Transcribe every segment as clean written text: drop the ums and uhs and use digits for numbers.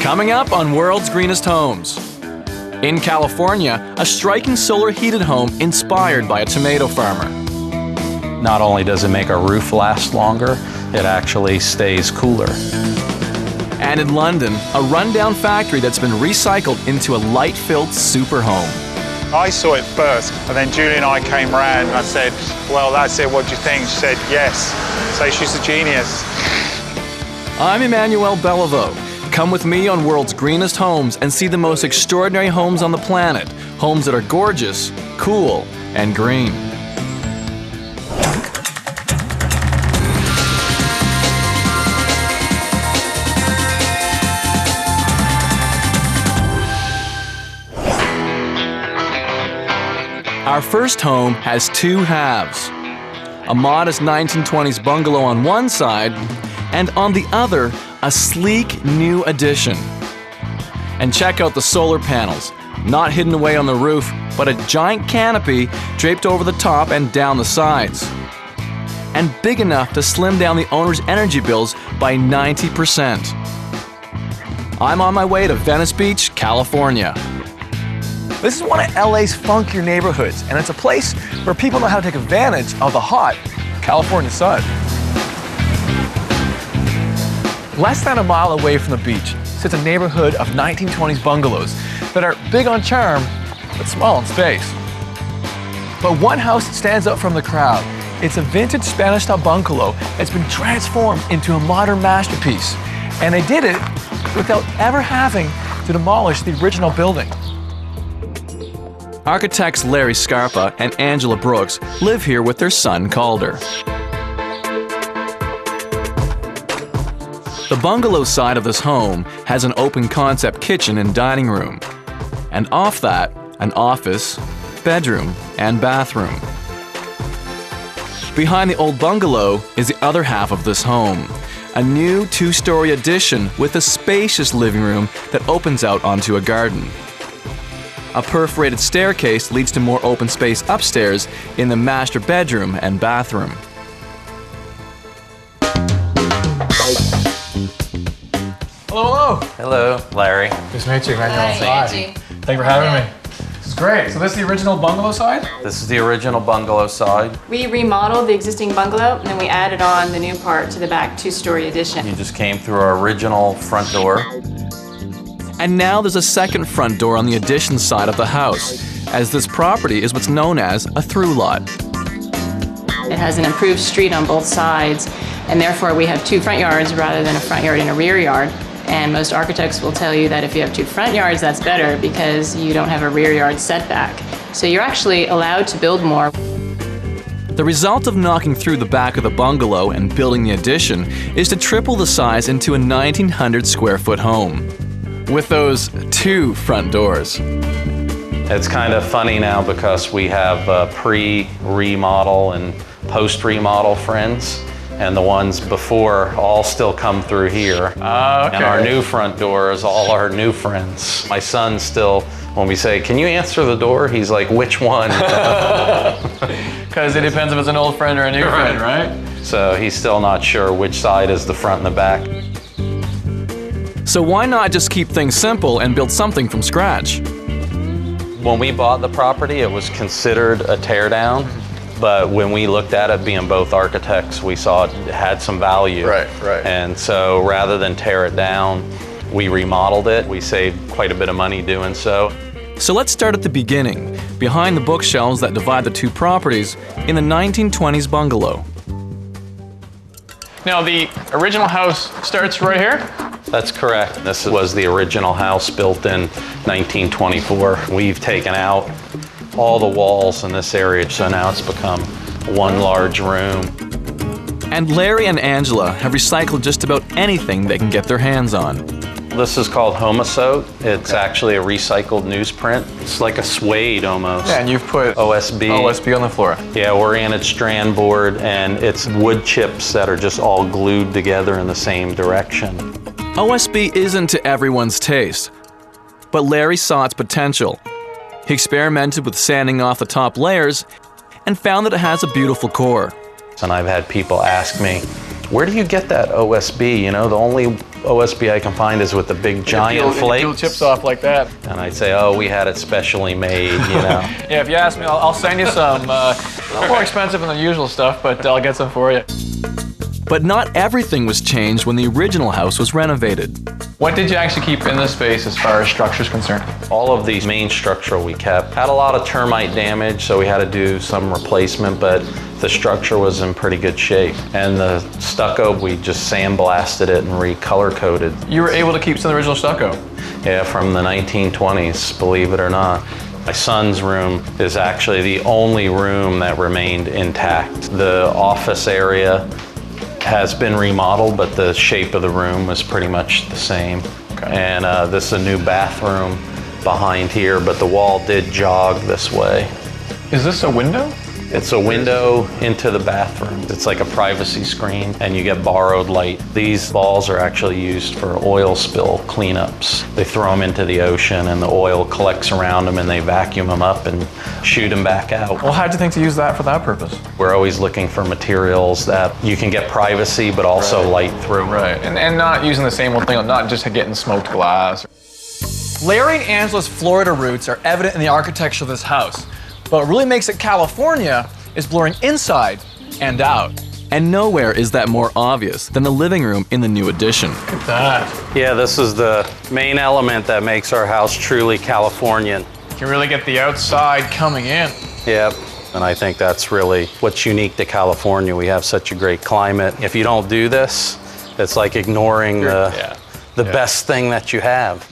Coming up on World's Greenest Homes. In California, a striking solar heated home inspired by a tomato farmer. Not only does it make our roof last longer, it actually stays cooler. And in London, a rundown factory that's been recycled into a light-filled super home. I saw it first, and then Julie and I came round and I said, well, that's it, what do you think? She said, yes. So she's a genius. I'm Emmanuel Beliveau. Come with me on World's Greenest Homes and see the most extraordinary homes on the planet. Homes that are gorgeous, cool, and green. Our first home has two halves. A modest 1920s bungalow on one side, and on the other, a sleek new addition. And check out the solar panels, not hidden away on the roof, but a giant canopy draped over the top and down the sides. And big enough to slim down the owner's energy bills by 90%. I'm on my way to Venice Beach, California. This is one of LA's funkier neighborhoods, and it's a place where people know how to take advantage of the hot California sun. Less than a mile away from the beach sits a neighborhood of 1920s bungalows that are big on charm, but small in space. But one house stands out from the crowd. It's a vintage Spanish-style bungalow that's been transformed into a modern masterpiece. And they did it without ever having to demolish the original building. Architects Larry Scarpa and Angela Brooks live here with their son Calder. The bungalow side of this home has an open concept kitchen and dining room. And off that, an office, bedroom, and bathroom. Behind the old bungalow is the other half of this home. A new two-story addition with a spacious living room that opens out onto a garden. A perforated staircase leads to more open space upstairs in the master bedroom and bathroom. Hello, hello. Hello, Larry. Nice to meet you, Emmanuel. Hi, Angie. Thank you for having me. This is great. So this is the original bungalow side? This is the original bungalow side. We remodeled the existing bungalow and then we added on the new part to the back two-story addition. You just came through our original front door. And now there's a second front door on the addition side of the house, as this property is what's known as a through lot. It has an improved street on both sides, and therefore we have two front yards rather than a front yard and a rear yard. And most architects will tell you that if you have two front yards, that's better because you don't have a rear yard setback. So you're actually allowed to build more. The result of knocking through the back of the bungalow and building the addition is to triple the size into a 1,900 square foot home. With those two front doors. It's kind of funny now because we have pre-remodel and post-remodel friends, and the ones before all still come through here. Okay. And our new front door is all our new friends. My son still, when we say, can you answer the door? He's like, which one? Because it depends if it's an old friend or a new friend, right? So he's still not sure which side is the front and the back. So why not just keep things simple and build something from scratch? When we bought the property, it was considered a tear down, but when we looked at it, being both architects, we saw it had some value. Right. And so rather than tear it down, we remodeled it. We saved quite a bit of money doing so. So let's start at the beginning, behind the bookshelves that divide the two properties in the 1920s bungalow. Now the original house starts right here? That's correct. This was the original house built in 1924. We've taken out all the walls in this area, so now it's become one large room. And Larry and Angela have recycled just about anything they can get their hands on. This is called Homosote. It's actually a recycled newsprint. It's like a suede almost. Yeah, and you've put OSB on the floor. Yeah, oriented strand board, and it's wood chips that are just all glued together in the same direction. OSB isn't to everyone's taste, but Larry saw its potential. He experimented with sanding off the top layers and found that it has a beautiful core. And I've had people ask me, where do you get that OSB? You know, the only OSB I can find is with the big giant flakes. Peel chips off like that. And I'd say, oh, we had it specially made, you know. Yeah, if you ask me, I'll send you some. A little more expensive than the usual stuff, but I'll get some for you. But not everything was changed when the original house was renovated. What did you actually keep in this space as far as structure is concerned? All of these main structural we kept. Had a lot of termite damage, so we had to do some replacement, but the structure was in pretty good shape. And the stucco, we just sandblasted it and recolor coded. You were able to keep some of the original stucco? Yeah, from the 1920s, believe it or not. My son's room is actually the only room that remained intact. The office area has been remodeled, but the shape of the room was pretty much the same. Okay. And this is a new bathroom behind here, but the wall did jog this way. Is this a window? It's a window into the bathroom. It's like a privacy screen, and you get borrowed light. These balls are actually used for oil spill cleanups. They throw them into the ocean, and the oil collects around them, and they vacuum them up and shoot them back out. Well, how'd you think to use that for that purpose? We're always looking for materials that you can get privacy, but also light through. Right, and not using the same old thing, not just getting smoked glass. Larry and Angela's Florida roots are evident in the architecture of this house. But what really makes it California is blurring inside and out. And nowhere is that more obvious than the living room in the new addition. Look at that. Yeah, this is the main element that makes our house truly Californian. You can really get the outside coming in. Yep. And I think that's really what's unique to California. We have such a great climate. If you don't do this, it's like ignoring the best thing that you have.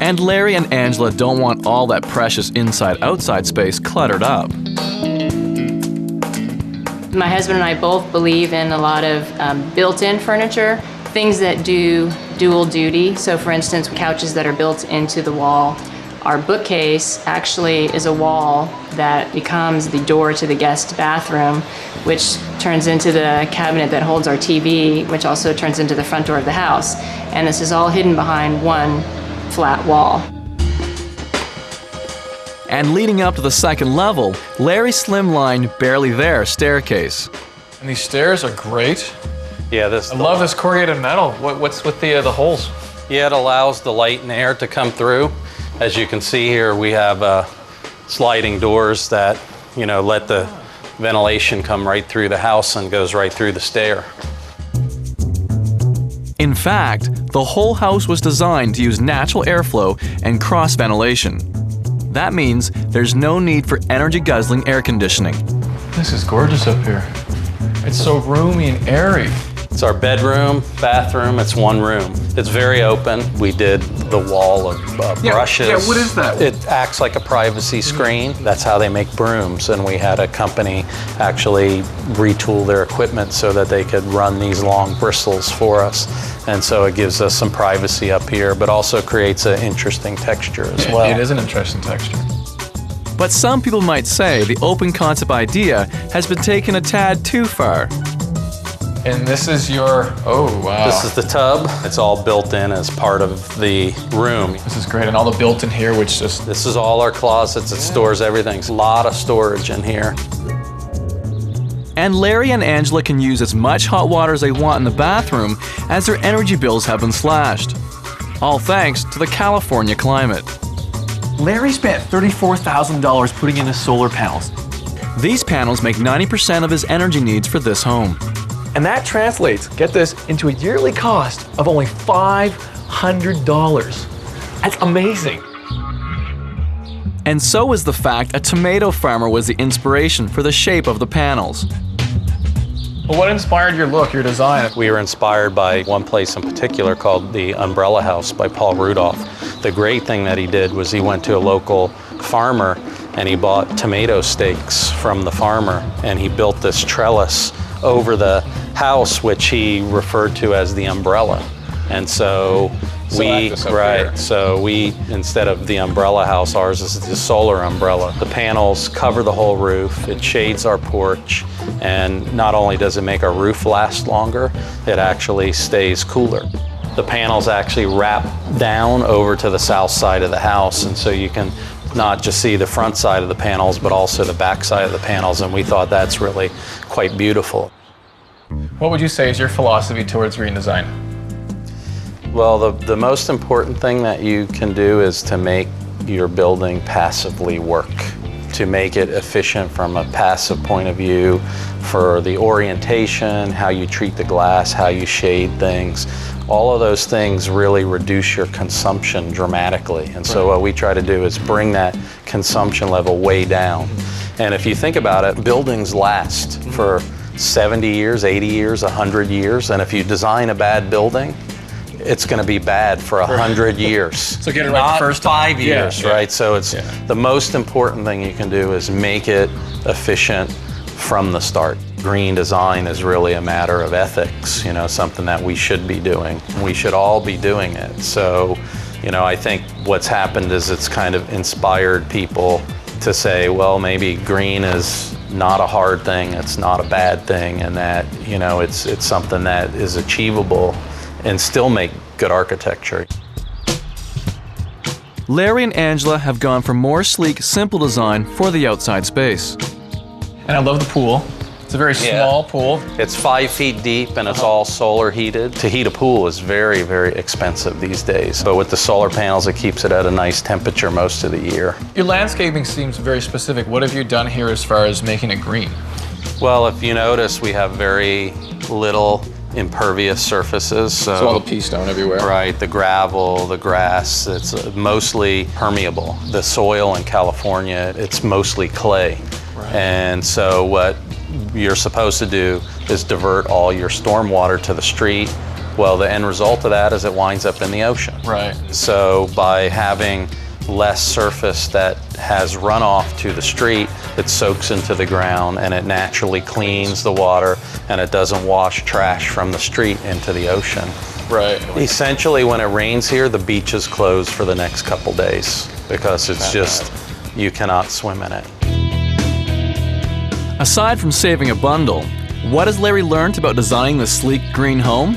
And Larry and Angela don't want all that precious inside-outside space cluttered up. My husband and I both believe in a lot of built-in furniture, things that do dual duty. So for instance, couches that are built into the wall. Our bookcase actually is a wall that becomes the door to the guest bathroom, which turns into the cabinet that holds our TV, which also turns into the front door of the house. And this is all hidden behind one flat wall. And leading up to the second level, Larry's slimline, barely there staircase. And these stairs are great. Yeah, I love this corrugated metal. What's with the holes? Yeah, it allows the light and air to come through. As you can see here, we have sliding doors that, you know, let the ventilation come right through the house and goes right through the stair. In fact, the whole house was designed to use natural airflow and cross ventilation. That means there's no need for energy-guzzling air conditioning. This is gorgeous up here. It's so roomy and airy. It's our bedroom, bathroom, it's one room. It's very open. We did the wall of brushes. Yeah, what is that? It acts like a privacy screen. That's how they make brooms, and we had a company actually retool their equipment so that they could run these long bristles for us. And so it gives us some privacy up here, but also creates an interesting texture as well. It is an interesting texture. But some people might say the open concept idea has been taken a tad too far. And this is your, oh wow. This is the tub. It's all built in as part of the room. This is great, and all the built in here, which just... This is all our closets. It stores everything. It's a lot of storage in here. And Larry and Angela can use as much hot water as they want in the bathroom as their energy bills have been slashed. All thanks to the California climate. Larry spent $34,000 putting in his solar panels. These panels make 90% of his energy needs for this home. And that translates, get this, into a yearly cost of only $500. That's amazing. And so is the fact a tomato farmer was the inspiration for the shape of the panels. Well, what inspired your look, your design? We were inspired by one place in particular called the Umbrella House by Paul Rudolph. The great thing that he did was he went to a local farmer and he bought tomato stakes from the farmer, and he built this trellis over the house, which he referred to as the umbrella. And so we, instead of the umbrella house, ours is the solar umbrella. The panels cover the whole roof, it shades our porch, and not only does it make our roof last longer, it actually stays cooler. The panels actually wrap down over to the south side of the house, and so you can not just see the front side of the panels, but also the back side of the panels, and we thought that's really quite beautiful. What would you say is your philosophy towards green design? Well, the most important thing that you can do is to make your building passively work, to make it efficient from a passive point of view for the orientation, how you treat the glass, how you shade things. All of those things really reduce your consumption dramatically. And so what we try to do is bring that consumption level way down. And if you think about it, buildings last for 70 years, 80 years, 100 years. And if you design a bad building, it's going to be bad for 100 years. So get it right the first time. 5 years, right? So it's the most important thing you can do is make it efficient from the start. Green design is really a matter of ethics, you know, something that we should be doing. We should all be doing it. So, you know, I think what's happened is it's kind of inspired people to say, well, maybe green is not a hard thing, it's not a bad thing, and that, you know, it's something that is achievable and still make good architecture. Larry and Angela have gone for more sleek, simple design for the outside space. And I love the pool. It's a very small pool. It's 5 feet deep and it's all solar heated. To heat a pool is very, very expensive these days. But with the solar panels, it keeps it at a nice temperature most of the year. Your landscaping seems very specific. What have you done here as far as making it green? Well, if you notice, we have very little impervious surfaces. So all the pea stone everywhere. Right, the gravel, the grass, it's mostly permeable. The soil in California, it's mostly clay. Right. And so what you're supposed to do is divert all your storm water to the street. Well, the end result of that is it winds up in the ocean. Right. So by having less surface that has runoff to the street, it soaks into the ground and it naturally cleans the water and it doesn't wash trash from the street into the ocean. Right. Essentially, when it rains here, the beach is closed for the next couple days because it's just, you cannot swim in it. Aside from saving a bundle, what has Larry learned about designing the sleek green home?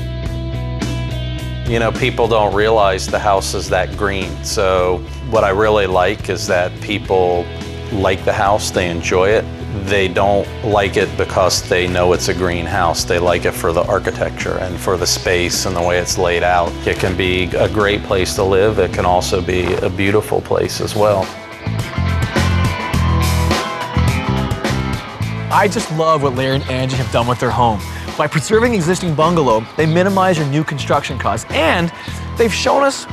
You know, people don't realize the house is that green. So what I really like is that people like the house, they enjoy it. They don't like it because they know it's a green house. They like it for the architecture and for the space and the way it's laid out. It can be a great place to live. It can also be a beautiful place as well. I just love what Larry and Angie have done with their home. By preserving the existing bungalow, they minimize your new construction costs, and they've shown us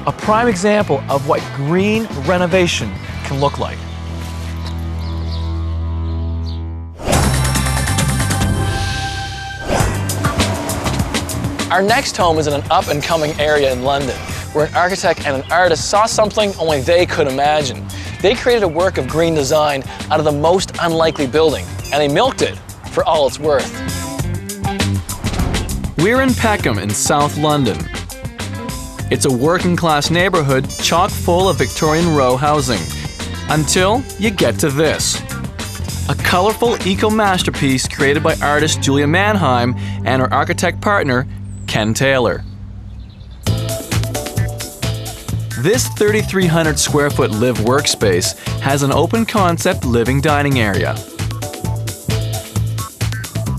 a prime example of what green renovation can look like. Our next home is in an up-and-coming area in London, where an architect and an artist saw something only they could imagine. They created a work of green design out of the most unlikely building, and they milked it for all it's worth. We're in Peckham in South London. It's a working-class neighborhood chock full of Victorian row housing. Until you get to this. A colorful eco-masterpiece created by artist Julia Mannheim and her architect partner, Ken Taylor. This 3,300 square foot live workspace has an open concept living dining area.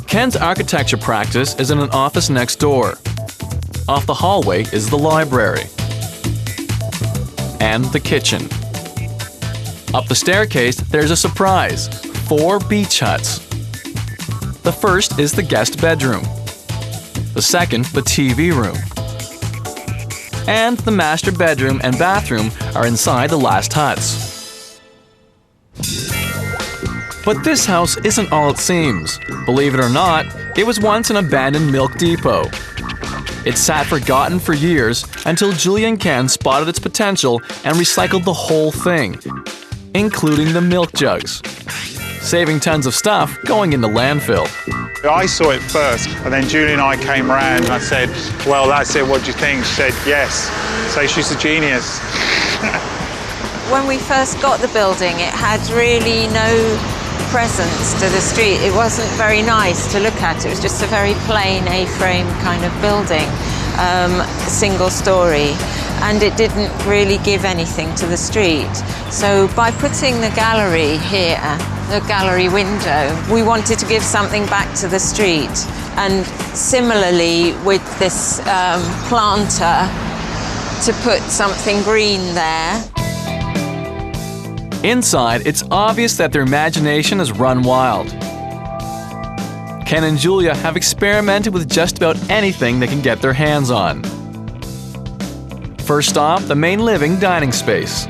Ken's architecture practice is in an office next door. Off the hallway is the library and the kitchen. Up the staircase, there's a surprise: 4 beach huts. The first is the guest bedroom. The second, the TV room. And the master bedroom and bathroom are inside the last huts. But this house isn't all it seems. Believe it or not, it was once an abandoned milk depot. It sat forgotten for years until Julia and Ken spotted its potential and recycled the whole thing, including the milk jugs, saving tons of stuff going into landfill. I saw it first, and then Julie and I came round and I said, well, that's it, what do you think? She said, yes. So she's a genius. When we first got the building, it had really no presence to the street. It wasn't very nice to look at. It was just a very plain A-frame kind of building, single story, and it didn't really give anything to the street. So by putting the gallery here, a gallery window. We wanted to give something back to the street. And similarly with this planter, to put something green there. Inside, it's obvious that their imagination has run wild. Ken and Julia have experimented with just about anything they can get their hands on. First off, the main living dining space.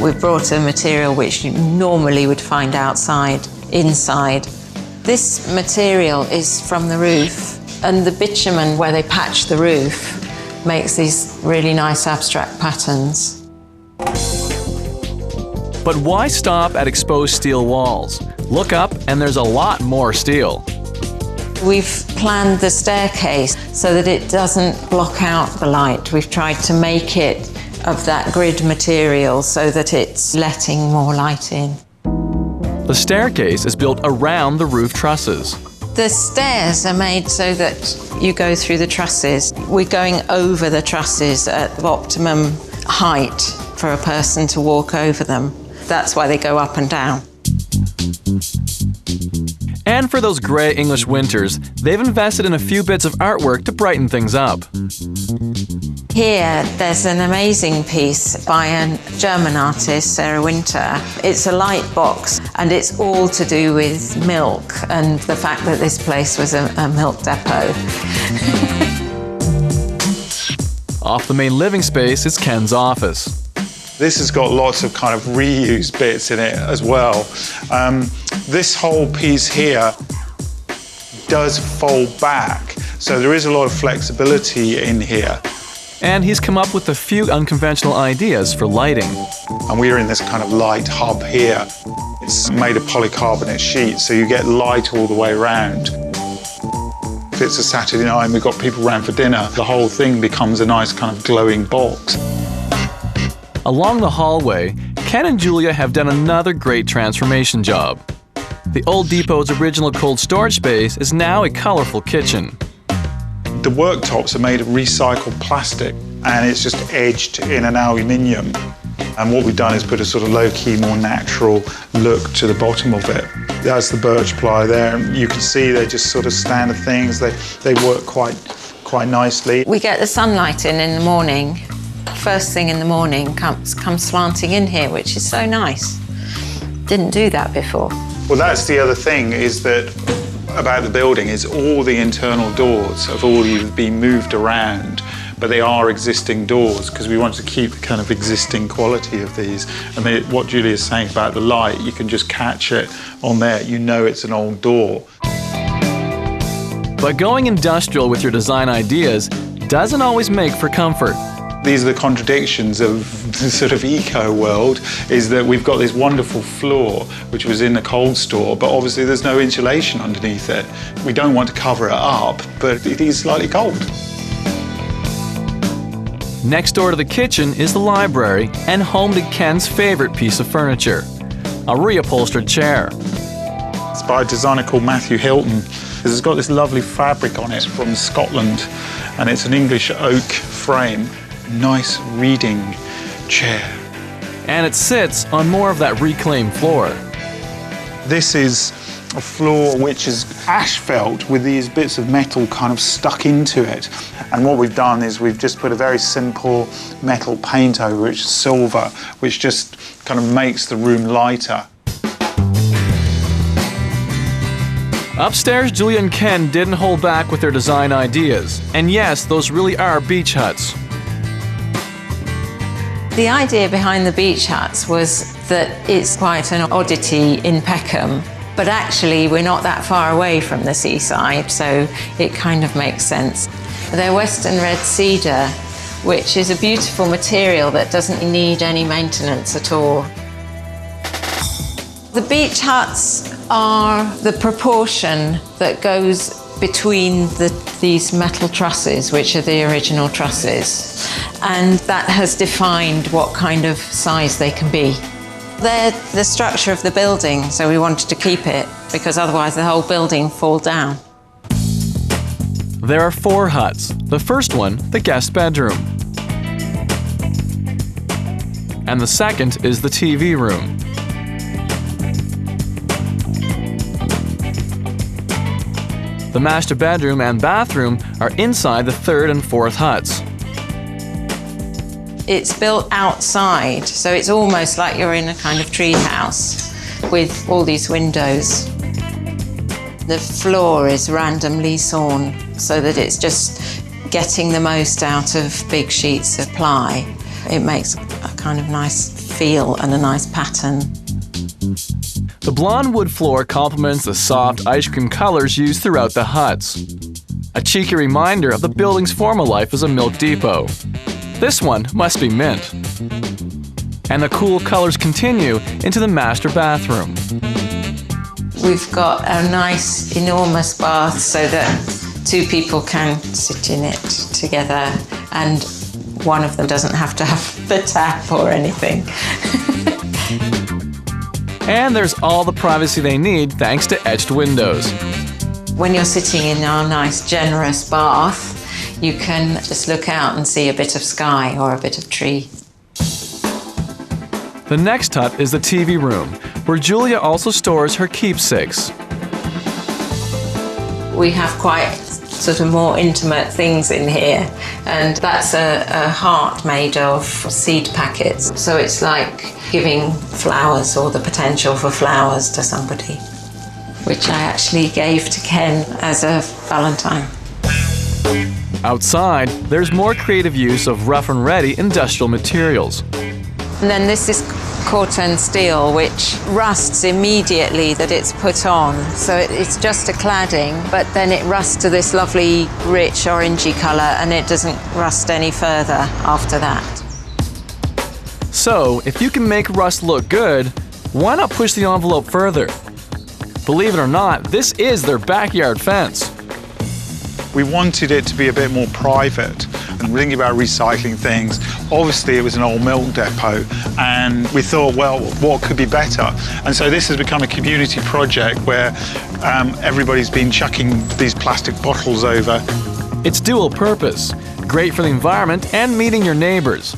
We've brought a material which you normally would find outside, inside. This material is from the roof, and the bitumen where they patch the roof makes these really nice abstract patterns. But why stop at exposed steel walls? Look up and there's a lot more steel. We've planned the staircase so that it doesn't block out the light. We've tried to make it of that grid material so that it's letting more light in. The staircase is built around the roof trusses. The stairs are made so that you go through the trusses. We're going over the trusses at the optimum height for a person to walk over them. That's why they go up and down. And for those grey English winters, they've invested in a few bits of artwork to brighten things up. Here, there's an amazing piece by a German artist, Sarah Winter. It's a light box, and it's all to do with milk and the fact that this place was a milk depot. Off the main living space is Ken's office. This has got lots of kind of reused bits in it as well. This whole piece here does fold back, so there is a lot of flexibility in here. And he's come up with a few unconventional ideas for lighting. And we're in this kind of light hub here. It's made of polycarbonate sheet, so you get light all the way around. If it's a Saturday night and we've got people around for dinner, the whole thing becomes a nice kind of glowing box. Along the hallway, Ken and Julia have done another great transformation job. The old depot's original cold storage space is now a colourful kitchen. The worktops are made of recycled plastic and it's just edged in an aluminium. And what we've done is put a sort of low-key, more natural look to the bottom of it. That's the birch ply there. You can see they're just sort of standard things. They work quite nicely. We get the sunlight in the morning. First thing in the morning comes slanting in here, which is so nice. Didn't do that before. Well, that's the other thing is that about the building is all the internal doors have already been moved around, but they are existing doors because we want to keep the kind of existing quality of these. And what Julia's saying about the light, you can just catch it on there. You know it's an old door. But going industrial with your design ideas doesn't always make for comfort. These are the contradictions of the sort of eco world, is that we've got this wonderful floor, which was in the cold store, but obviously there's no insulation underneath it. We don't want to cover it up, but it is slightly cold. Next door to the kitchen is the library and home to Ken's favourite piece of furniture, a reupholstered chair. It's by a designer called Matthew Hilton. It's got this lovely fabric on it from Scotland, and it's an English oak frame. Nice reading chair. And it sits on more of that reclaimed floor. This is a floor which is asphalt with these bits of metal kind of stuck into it. And what we've done is we've just put a very simple metal paint over it, which is silver, which just kind of makes the room lighter. Upstairs, Julia and Ken didn't hold back with their design ideas. And yes, those really are beach huts. The idea behind the beach huts was that it's quite an oddity in Peckham, but actually we're not that far away from the seaside, so it kind of makes sense. They're Western red cedar, which is a beautiful material that doesn't need any maintenance at all. The beach huts are the proportion that goes between these metal trusses, which are the original trusses, and that has defined what kind of size they can be. They're the structure of the building, so we wanted to keep it, because otherwise the whole building falls down. There are 4 huts. The first one, the guest bedroom. And the second is the TV room. The master bedroom and bathroom are inside the third and fourth huts. It's built outside, so it's almost like you're in a kind of tree house with all these windows. The floor is randomly sawn so that it's just getting the most out of big sheets of ply. It makes a kind of nice feel and a nice pattern. The blonde wood floor complements the soft ice cream colors used throughout the huts. A cheeky reminder of the building's former life as a milk depot. This one must be mint. And the cool colors continue into the master bathroom. We've got a nice, enormous bath so that two people can sit in it together and one of them doesn't have to have the tap or anything. And there's all the privacy they need thanks to etched windows. When you're sitting in our nice, generous bath, you can just look out and see a bit of sky or a bit of tree. The next hut is the TV room, where Julia also stores her keepsakes. We have quite sort of more intimate things in here, and that's a heart made of seed packets. So it's like giving flowers or the potential for flowers to somebody, which I actually gave to Ken as a Valentine. Outside, there's more creative use of rough and ready industrial materials. And then this is corten steel, which rusts immediately that it's put on. So it's just a cladding, but then it rusts to this lovely, rich, orangey colour, and it doesn't rust any further after that. So, if you can make rust look good, why not push the envelope further? Believe it or not, this is their backyard fence. We wanted it to be a bit more private and thinking about recycling things. Obviously, it was an old milk depot, and we thought, well, what could be better? And so this has become a community project where everybody's been chucking these plastic bottles over. It's dual purpose, great for the environment and meeting your neighbors.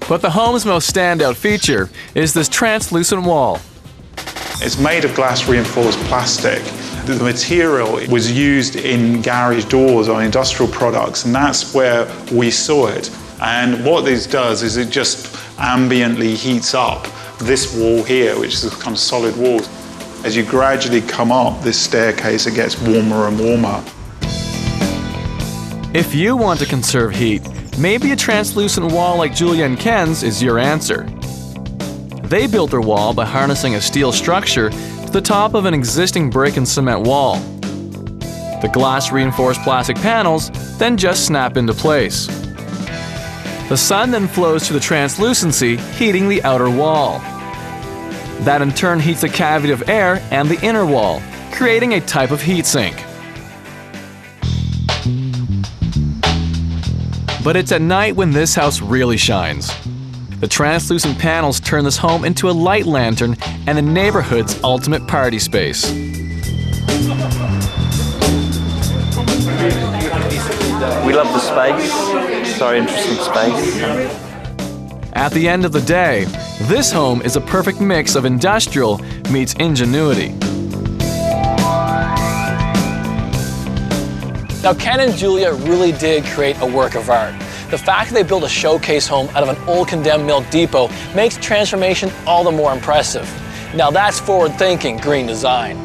But the home's most standout feature is this translucent wall. It's made of glass reinforced plastic. The material was used in garage doors on industrial products, and that's where we saw it. And what this does is it just ambiently heats up this wall here, which is a kind of solid wall. As you gradually come up this staircase, it gets warmer and warmer. If you want to conserve heat, maybe a translucent wall like Julia and Ken's is your answer. They built their wall by harnessing a steel structure to the top of an existing brick and cement wall. The glass reinforced plastic panels then just snap into place. The sun then flows through the translucency, heating the outer wall. That in turn heats the cavity of air and the inner wall, creating a type of heat sink. But it's at night when this house really shines. The translucent panels turn this home into a light lantern and the neighborhood's ultimate party space. We love the space. It's a very interesting space. At the end of the day, this home is a perfect mix of industrial meets ingenuity. Now, Ken and Julia really did create a work of art. The fact that they built a showcase home out of an old condemned milk depot makes transformation all the more impressive. Now that's forward-thinking green design.